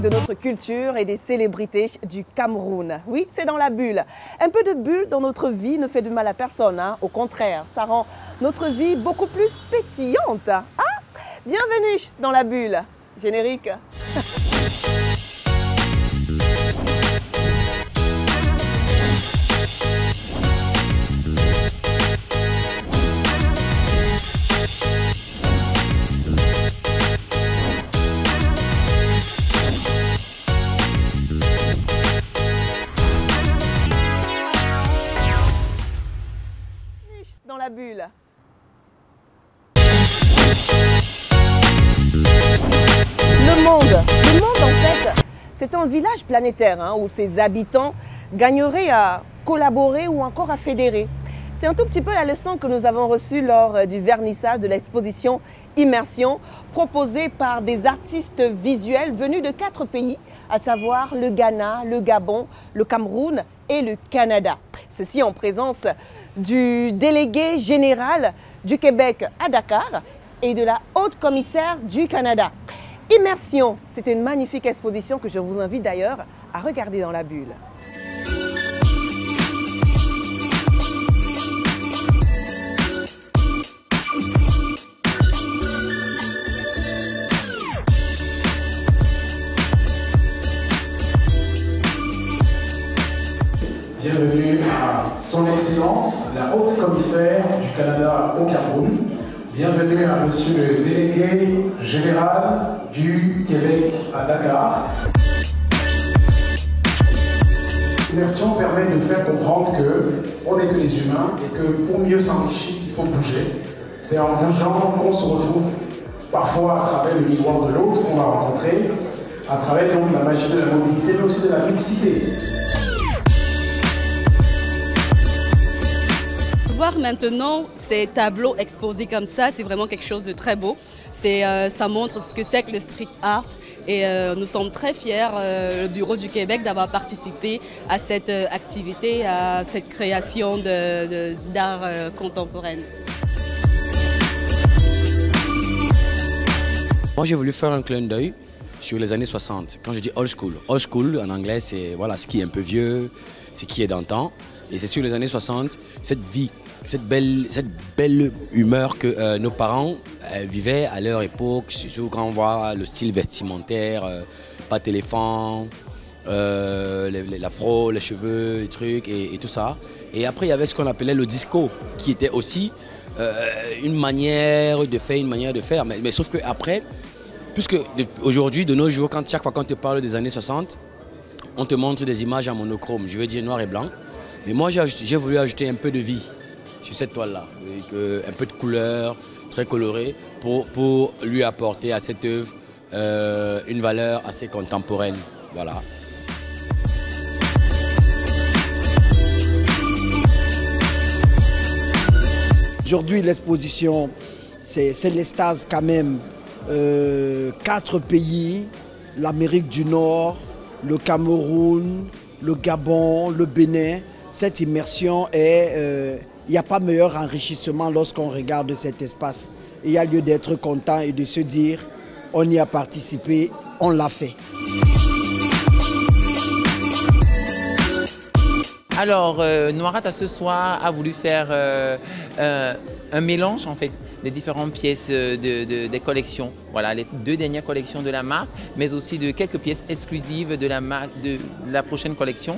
de notre culture et des célébrités du Cameroun. Oui, c'est dans la bulle. Un peu de bulle dans notre vie ne fait du mal à personne, hein. Au contraire, ça rend notre vie beaucoup plus pétillante. Ah, bienvenue dans la bulle. Générique. Dans la bulle. Le monde en fait, c'est un village planétaire hein, où ses habitants gagneraient à collaborer ou encore à fédérer. C'est un tout petit peu la leçon que nous avons reçue lors du vernissage de l'exposition Immersion, proposée par des artistes visuels venus de 4 pays, à savoir le Ghana, le Gabon, le Cameroun et le Canada. Ceci en présence du délégué général du Québec à Dakar et de la haute commissaire du Canada. Immersion, c'était une magnifique exposition que je vous invite d'ailleurs à regarder dans la bulle. Bienvenue à Son Excellence, la haute commissaire du Canada au Cameroun. Bienvenue à Monsieur le délégué général du Québec à Dakar. L'immersion permet de faire comprendre qu'on n'est que les humains et que pour mieux s'enrichir, il faut bouger. C'est en bougeant qu'on se retrouve parfois à travers le miroir de l'autre qu'on va rencontrer, à travers donc la magie de la mobilité, mais aussi de la mixité. Voir maintenant ces tableaux exposés comme ça, c'est vraiment quelque chose de très beau. Ça montre ce que c'est que le street art et nous sommes très fiers, le Bureau du Québec, d'avoir participé à cette activité, à cette création d'art contemporain. Moi j'ai voulu faire un clin d'œil sur les années 60. Quand je dis old school en anglais c'est voilà, ce qui est un peu vieux, ce qui est d'antan. Et c'est sur les années 60, cette vie, cette belle humeur que nos parents vivaient à leur époque, surtout quand on voit le style vestimentaire, pas de téléphone, l'afro, les cheveux, les trucs et tout ça. Et après il y avait ce qu'on appelait le disco, qui était aussi une manière de faire, mais sauf qu'après, puisque aujourd'hui, de nos jours, chaque fois qu'on te parle des années 60, on te montre des images en monochrome, je veux dire noir et blanc. Mais moi, j'ai voulu ajouter un peu de vie sur cette toile-là, un peu de couleur, très colorée, pour lui apporter à cette œuvre une valeur assez contemporaine. Voilà. Aujourd'hui, l'exposition, c'est l'extase quand même. 4 pays, l'Amérique du Nord, le Cameroun, le Gabon, le Bénin. Cette immersion est, il n'y a pas meilleur enrichissement lorsqu'on regarde cet espace. Il y a lieu d'être content et de se dire, on y a participé, on l'a fait. Alors, Noirat ce soir a voulu faire un mélange en fait des différentes pièces des collections. Voilà, les 2 dernières collections de la marque, mais aussi de quelques pièces exclusives de la marque, de la prochaine collection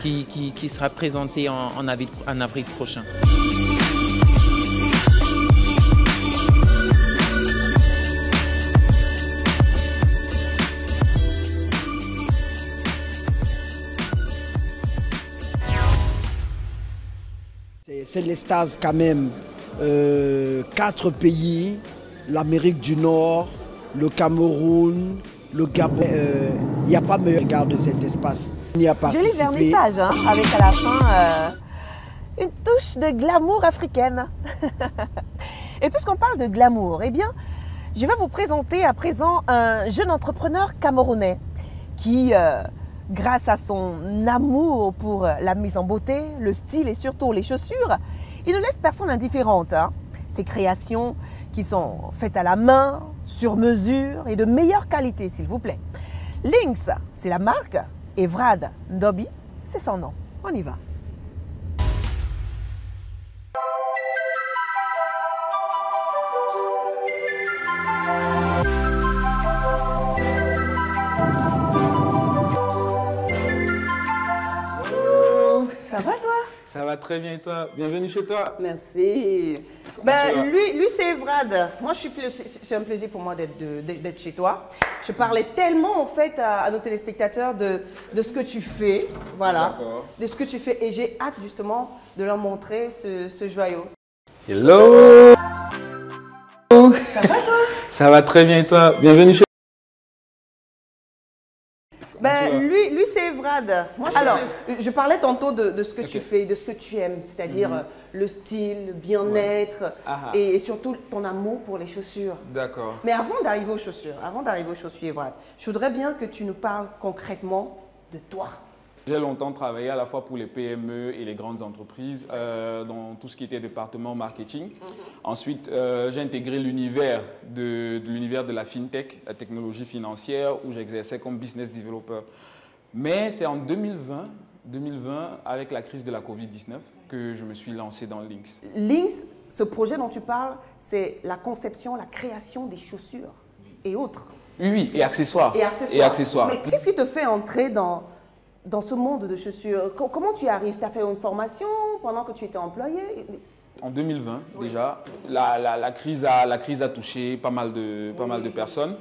qui sera présentée en avril prochain. C'est l'extase quand même. 4 pays, l'Amérique du Nord, le Cameroun, le Gabon. Il n'y a pas meilleur regard de cet espace. On y a participé. Joli vernissage, hein, avec à la fin une touche de glamour africaine. Et puisqu'on parle de glamour, eh bien, je vais vous présenter à présent un jeune entrepreneur camerounais qui, grâce à son amour pour la mise en beauté, le style et surtout les chaussures, il ne laisse personne indifférente. Hein. Ses créations qui sont faites à la main, sur mesure et de meilleure qualité, s'il vous plaît. Lynx, c'est la marque. Et Vrad Ndobi, c'est son nom. On y va. Ça va toi? Ça va très bien et toi? Bienvenue chez toi. Merci. Lui c'est Vrad. Moi, c'est un plaisir pour moi d'être chez toi. Je parlais tellement en fait à nos téléspectateurs de ce que tu fais, voilà, de ce que tu fais, et j'ai hâte justement de leur montrer ce joyau. Hello. Ça va toi? Ça va très bien et toi? Bienvenue chez lui c'est Vrad. Alors, je parlais tantôt de ce que tu fais, de ce que tu aimes, c'est-à-dire le style, le bien-être et surtout ton amour pour les chaussures. D'accord. Mais avant d'arriver aux chaussures, Vrad, je voudrais bien que tu nous parles concrètement de toi. J'ai longtemps travaillé à la fois pour les PME et les grandes entreprises dans tout ce qui était département marketing. Ensuite, j'ai intégré l'univers de la fintech, la technologie financière, où j'exerçais comme business developer. Mais c'est en 2020, avec la crise de la Covid-19, que je me suis lancé dans Lynx. Lynx, ce projet dont tu parles, c'est la conception, la création des chaussures et autres. Oui, et accessoires. Et accessoires. Mais qu'est-ce qui te fait entrer dans ce monde de chaussures? Comment tu y arrives? Tu as fait une formation pendant que tu étais employé? En 2020, déjà, la crise a touché pas mal de personnes.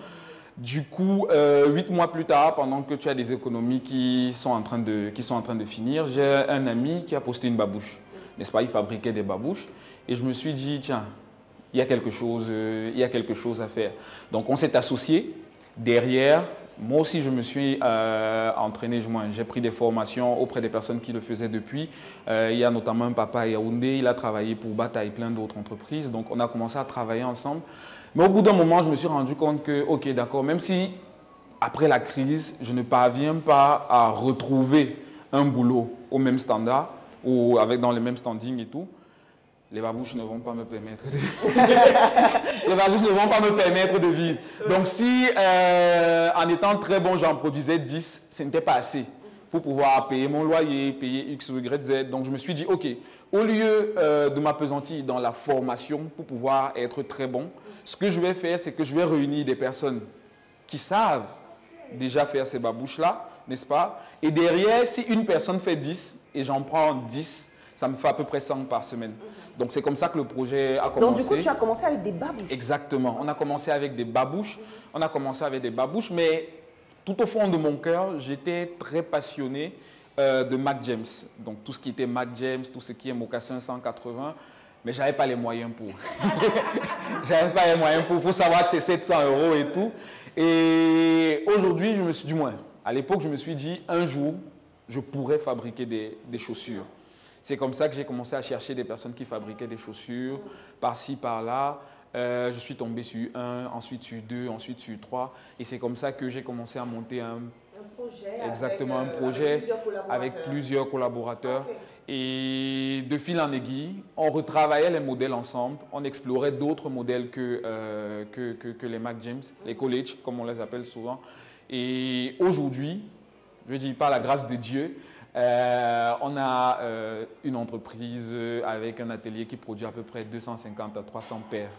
Du coup, 8 mois plus tard, pendant que tu as des économies qui sont en train de finir, j'ai un ami qui a posté une babouche. N'est-ce pas? Il fabriquait des babouches. Et je me suis dit, tiens, il y a quelque chose à faire. Donc, on s'est associés. Derrière, moi aussi, je me suis entraîné. J'ai pris des formations auprès des personnes qui le faisaient depuis. Il y a notamment un papa à Yaoundé. Il a travaillé pour Bata et plein d'autres entreprises. Donc, on a commencé à travailler ensemble. Mais au bout d'un moment, je me suis rendu compte que, ok, d'accord, même si après la crise, je ne parviens pas à retrouver un boulot au même standard ou dans les mêmes standings et tout, les babouches ne vont pas me permettre de les babouches ne vont pas me permettre de vivre. Donc si en étant très bon, j'en produisais 10, ce n'était pas assez pour pouvoir payer mon loyer, payer X ou Y, Z. Donc je me suis dit, ok, au lieu de m'appesantir dans la formation pour pouvoir être très bon, ce que je vais faire, c'est que je vais réunir des personnes qui savent déjà faire ces babouches-là, n'est-ce pas? Et derrière, si une personne fait 10 et j'en prends 10, ça me fait à peu près 100 par semaine. Donc, c'est comme ça que le projet a commencé. Donc, du coup, tu as commencé avec des babouches? Exactement. On a commencé avec des babouches. Mais tout au fond de mon cœur, j'étais très passionné de Mac James. Donc, tout ce qui était Mac James, tout ce qui est mocassin 180. Mais je n'avais pas les moyens pour. Il faut savoir que c'est 700 € et tout. Et aujourd'hui, à l'époque, je me suis dit, un jour, je pourrais fabriquer des chaussures. C'est comme ça que j'ai commencé à chercher des personnes qui fabriquaient des chaussures, par-ci, par-là. Je suis tombé sur un, ensuite sur deux, ensuite sur trois. Et c'est comme ça que j'ai commencé à monter un projet avec plusieurs collaborateurs. Okay. Et de fil en aiguille, on retravaillait les modèles ensemble. On explorait d'autres modèles que les Mac James, les college, comme on les appelle souvent. Et aujourd'hui, je dis par la grâce de Dieu, on a une entreprise avec un atelier qui produit à peu près 250 à 300 paires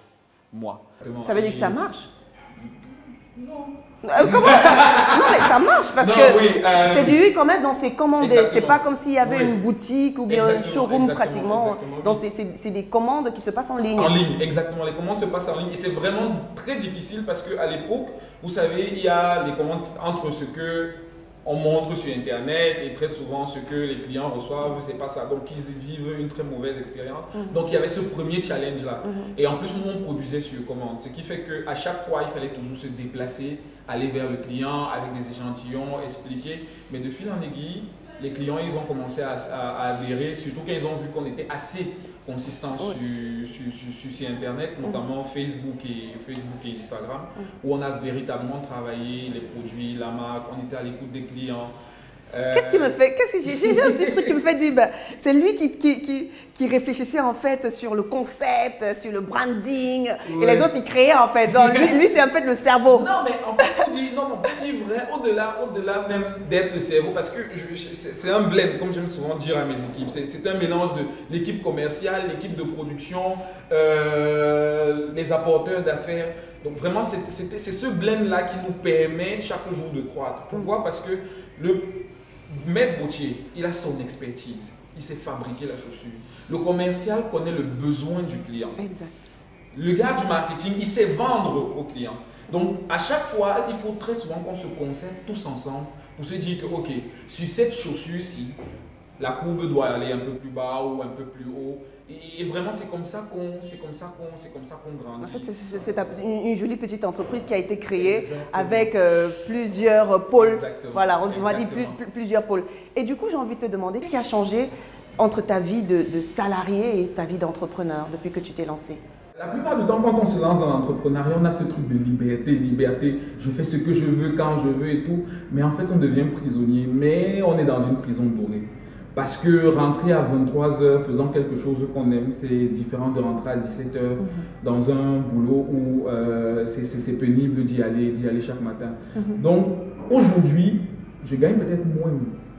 mois. Ça veut dire que ça marche? Non. Comment? Non, mais ça marche parce que c'est du e-commerce, donc c'est commandé. C'est pas comme s'il y avait une boutique ou bien un showroom pratiquement. Donc c'est des commandes qui se passent en ligne. En ligne, exactement. Les commandes se passent en ligne et c'est vraiment très difficile parce qu'à l'époque, vous savez, il y a les commandes entre ce que on montre sur Internet et très souvent ce que les clients reçoivent, c'est pas ça. Donc ils vivent une très mauvaise expérience. Donc il y avait ce premier challenge là. Et en plus nous on produisait sur commande. Ce qui fait qu'à chaque fois il fallait toujours se déplacer, aller vers le client avec des échantillons, expliquer. Mais de fil en aiguille, les clients ils ont commencé à adhérer, surtout quand ils ont vu qu'on était assez consistant sur Internet, notamment Facebook et Instagram, où on a véritablement travaillé les produits, la marque, on était à l'écoute des clients. Qu'est-ce qui me fait, j'ai un petit truc qui me fait dire, bah, c'est lui qui réfléchissait en fait sur le concept, sur le branding, et les autres ils créaient en fait. Donc lui c'est en fait le cerveau. Non, mais en fait, on dit vrai, au-delà même d'être le cerveau, parce que c'est un blend, comme j'aime souvent dire à mes équipes. C'est un mélange de l'équipe commerciale, l'équipe de production, les apporteurs d'affaires. Donc vraiment, c'est ce blend-là qui nous permet chaque jour de croître. Pourquoi? Parce que le maître bottier, il a son expertise. Il sait fabriquer la chaussure. Le commercial connaît le besoin du client. Exact. Le gars du marketing, il sait vendre au client. Donc, à chaque fois, il faut très souvent qu'on se concerte tous ensemble pour se dire que, OK, sur cette chaussure-ci, la courbe doit aller un peu plus bas ou un peu plus haut. Et vraiment, c'est comme ça qu'on grandit. En fait, c'est une jolie petite entreprise qui a été créée avec plusieurs pôles. Exactement. Voilà, on m'a dit plusieurs pôles. Et du coup, j'ai envie de te demander, qu'est-ce qui a changé entre ta vie de salarié et ta vie d'entrepreneur depuis que tu t'es lancé? La plupart du temps, quand on se lance dans l'entrepreneuriat, on a ce truc de liberté, je fais ce que je veux, quand je veux et tout. Mais en fait, on devient prisonnier, mais on est dans une prison dorée. Parce que rentrer à 23 h faisant quelque chose qu'on aime, c'est différent de rentrer à 17 h dans un boulot où c'est pénible d'y aller chaque matin. Donc aujourd'hui, je gagne peut-être moins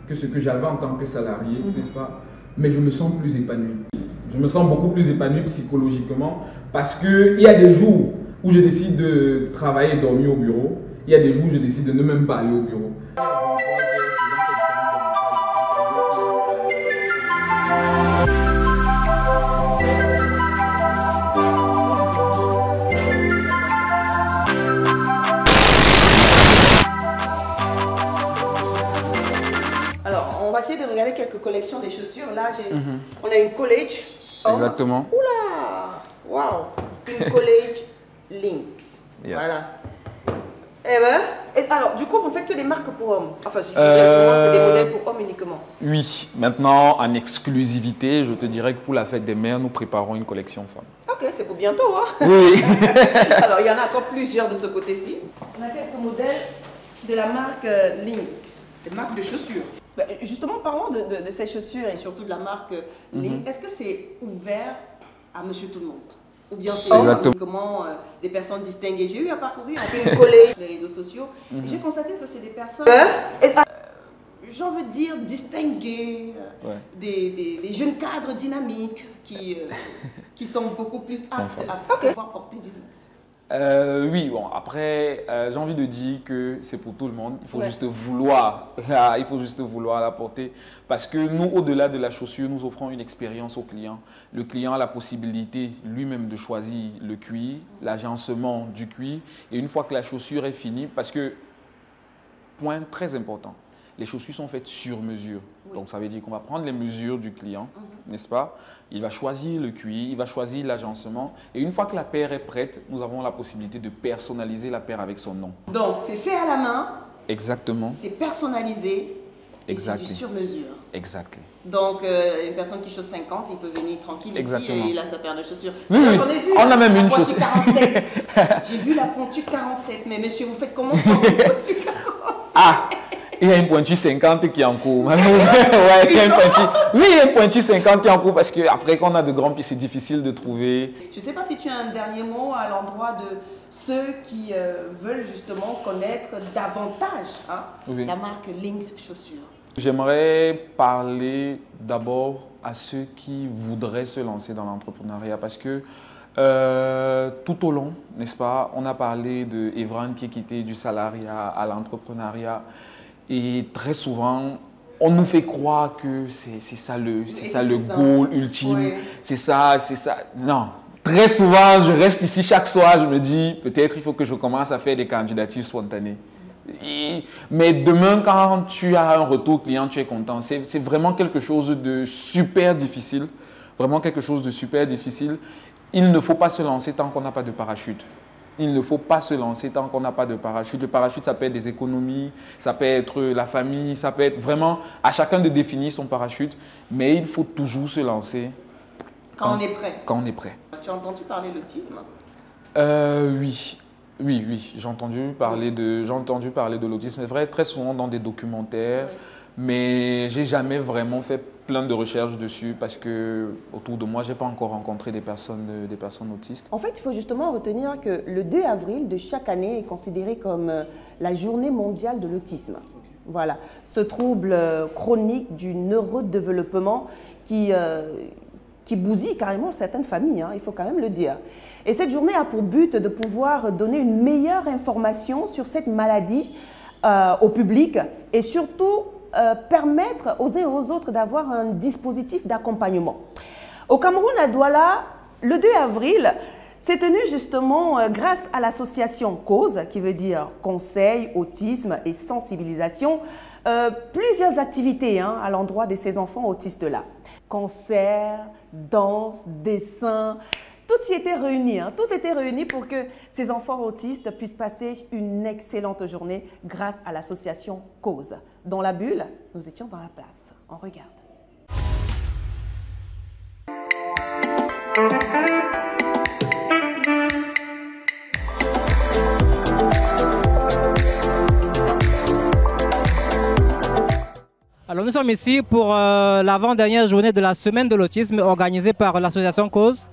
que ce que j'avais en tant que salarié, n'est-ce pas? Mais je me sens plus épanoui. Je me sens beaucoup plus épanoui psychologiquement parce qu'il y a des jours où je décide de travailler et dormir au bureau. Il y a des jours où je décide de ne même pas aller au bureau. On va essayer de regarder quelques collections des chaussures. Là, on a une college. Exactement. Oula! Waouh! Une college Lynx. Yeah. Voilà. Eh ben, alors, du coup, vous ne faites que des marques pour hommes? Enfin, si tu dis c'est des modèles pour hommes uniquement. Oui. Maintenant, en exclusivité, je te dirais que pour la fête des mères, nous préparons une collection femmes. Ok, c'est pour bientôt, hein? Oui. Alors, il y en a encore plusieurs de ce côté-ci. On a quelques modèles de la marque Lynx, des marques de chaussures. Justement, parlons de ces chaussures et surtout de la marque Lynx. Est-ce que c'est ouvert à monsieur tout le monde? Ou bien c'est uniquement des personnes distinguées? J'ai eu à parcourir, on fait une collègue sur les réseaux sociaux. Et j'ai constaté que c'est des personnes, j'en veux dire, distinguées, des jeunes cadres dynamiques qui sont beaucoup plus aptes à pouvoir porter du luxe. Oui, bon, après, j'ai envie de dire que c'est pour tout le monde. Il faut juste vouloir. Il faut juste vouloir la porter. Parce que nous, au-delà de la chaussure, nous offrons une expérience au client. Le client a la possibilité lui-même de choisir le cuir, l'agencement du cuir. Et une fois que la chaussure est finie, parce que, point très important, les chaussures sont faites sur mesure. Donc, ça veut dire qu'on va prendre les mesures du client, n'est-ce pas? Il va choisir le cuir, il va choisir l'agencement. Et une fois que la paire est prête, nous avons la possibilité de personnaliser la paire avec son nom. Donc, c'est fait à la main. Exactement. C'est personnalisé. Et c'est du sur mesure. Exactement. Donc, une personne qui chose 50, il peut venir tranquille ici et il a sa paire de chaussures. Oui, oui. On a même une chaussure. J'ai vu la pointue 47. Mais monsieur, vous faites comment pour la pointue 47? Ah! Il y a une pointue 50 qui est en cours. Ouais, il y a une pointue. Oui, il y a une pointue 50 qui est en cours parce qu'après, quand on a de grands pieds, c'est difficile de trouver. Je ne sais pas si tu as un dernier mot à l'endroit de ceux qui veulent justement connaître davantage la marque Lynx Chaussures. J'aimerais parler d'abord à ceux qui voudraient se lancer dans l'entrepreneuriat parce que tout au long, n'est-ce pas, on a parlé de Evran qui est quitté du salariat à l'entrepreneuriat. Et très souvent, on nous fait croire que c'est ça le goal ultime. Ouais. C'est ça. Non. Très souvent, je reste ici chaque soir, je me dis, peut-être il faut que je commence à faire des candidatures spontanées. Mais demain, quand tu as un retour client, tu es content. C'est vraiment quelque chose de super difficile. Vraiment quelque chose de super difficile. Il ne faut pas se lancer tant qu'on n'a pas de parachute. Il ne faut pas se lancer tant qu'on n'a pas de parachute. Le parachute, ça peut être des économies, ça peut être la famille, ça peut être vraiment à chacun de définir son parachute. Mais il faut toujours se lancer quand on est prêt. Quand on est prêt. Tu as entendu parler de l'autisme? Oui, j'ai entendu parler de l'autisme. C'est vrai, très souvent dans des documentaires. Mais j'ai jamais vraiment fait plein de recherches dessus parce que autour de moi, j'ai pas encore rencontré des personnes autistes. En fait, il faut justement retenir que le 2 avril de chaque année est considéré comme la journée mondiale de l'autisme. Voilà, ce trouble chronique du neurodéveloppement qui bousille carrément certaines familles, hein, il faut quand même le dire. Et cette journée a pour but de pouvoir donner une meilleure information sur cette maladie au public et surtout permettre aux uns et aux autres d'avoir un dispositif d'accompagnement. Au Cameroun, à Douala, le 2 avril, s'est tenu justement grâce à l'association CAUSE, qui veut dire Conseil, Autisme et Sensibilisation, plusieurs activités à l'endroit de ces enfants autistes-là. Concerts, danse, dessins, tout y était réuni. Tout était réuni pour que ces enfants autistes puissent passer une excellente journée grâce à l'association CAUSE. Dans la bulle, nous étions dans la place. On regarde. Alors nous sommes ici pour l'avant-dernière journée de la semaine de l'autisme organisée par l'association CAUSE.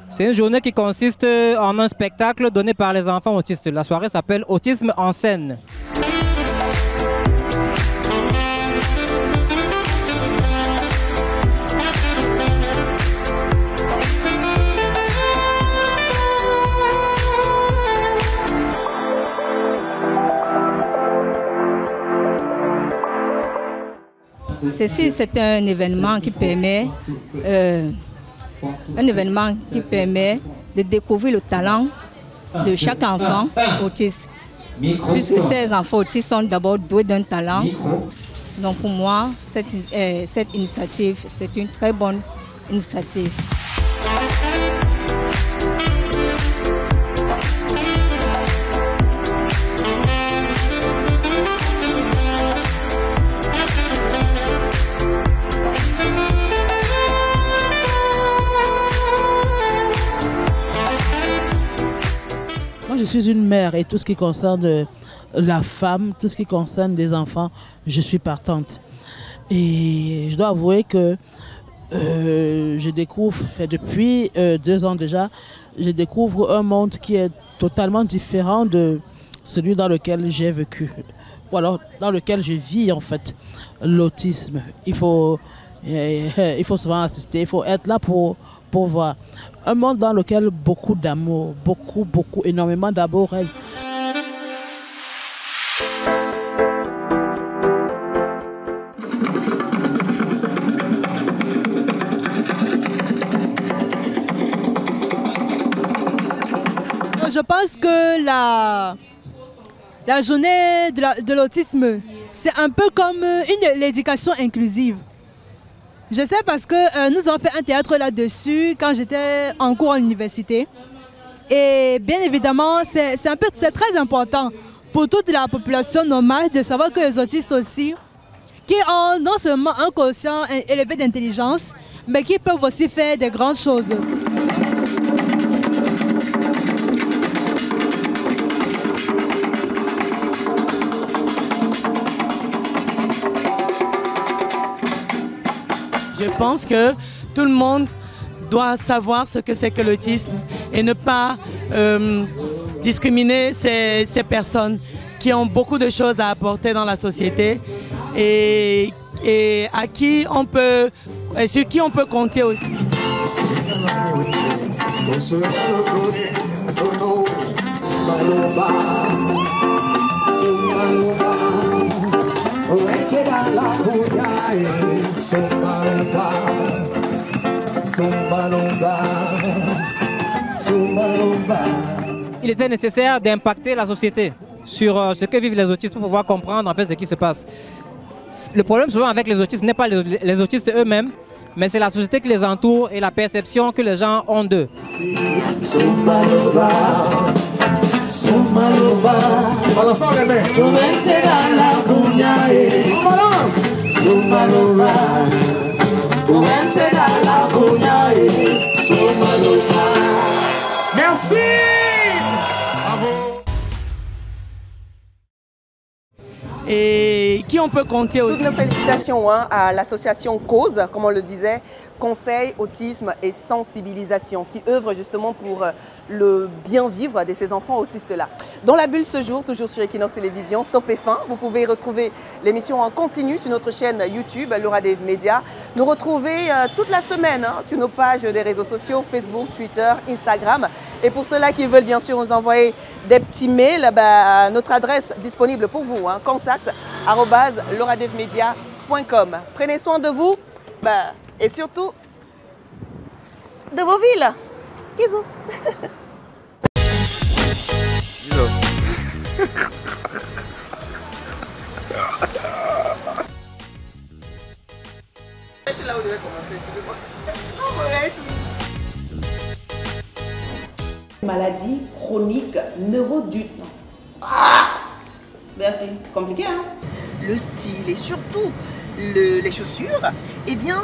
C'est une journée qui consiste en un spectacle donné par les enfants autistes. La soirée s'appelle Autisme en scène. Ceci, c'est un événement qui permet de découvrir le talent de chaque enfant autiste. Puisque ces enfants autistes sont d'abord doués d'un talent. Donc pour moi, cette initiative, c'est une très bonne initiative. Moi, je suis une mère et tout ce qui concerne la femme, tout ce qui concerne les enfants, je suis partante. Et je dois avouer que je découvre, depuis 2 ans déjà, je découvre un monde qui est totalement différent de celui dans lequel j'ai vécu. Ou alors dans lequel je vis en fait l'autisme. Il faut souvent assister, il faut être là pour voir. Un monde dans lequel beaucoup d'amour, énormément d'amour règne. Je pense que la journée de l'autisme, c'est un peu comme l'éducation inclusive. Je sais parce que nous avons fait un théâtre là-dessus quand j'étais en cours à l'université. Et bien évidemment, c'est très important pour toute la population normale de savoir que les autistes aussi, qui ont non seulement un quotient élevé d'intelligence, mais qui peuvent aussi faire des grandes choses. Je pense que tout le monde doit savoir ce que c'est que l'autisme et ne pas discriminer ces personnes qui ont beaucoup de choses à apporter dans la société et à qui on peut, et sur qui on peut compter aussi. Il était nécessaire d'impacter la société sur ce que vivent les autistes pour pouvoir comprendre en fait ce qui se passe. Le problème souvent avec les autistes n'est pas les autistes eux-mêmes, mais c'est la société qui les entoure et la perception que les gens ont d'eux. Balançons les mains. Merci. Et qui on peut compter aussi. Toutes nos félicitations à l'association Cause, comme on le disait, Conseil, Autisme et Sensibilisation, qui œuvre justement pour le bien vivre de ces enfants autistes-là. Dans la bulle ce jour, toujours sur Equinox Télévision, Stop et Fin. Vous pouvez retrouver l'émission en continu sur notre chaîne YouTube, Laura Dave Media. Nous retrouver toute la semaine sur nos pages des réseaux sociaux, Facebook, Twitter, Instagram. Et pour ceux-là qui veulent bien sûr nous envoyer des petits mails, notre adresse disponible pour vous, contact@lauradevemedia.com. Prenez soin de vous et surtout de vos villes. Bisous. C'est là où je vais commencer, maladie chronique neurodutine. Merci, c'est compliqué, hein? Le style et surtout les chaussures, eh bien...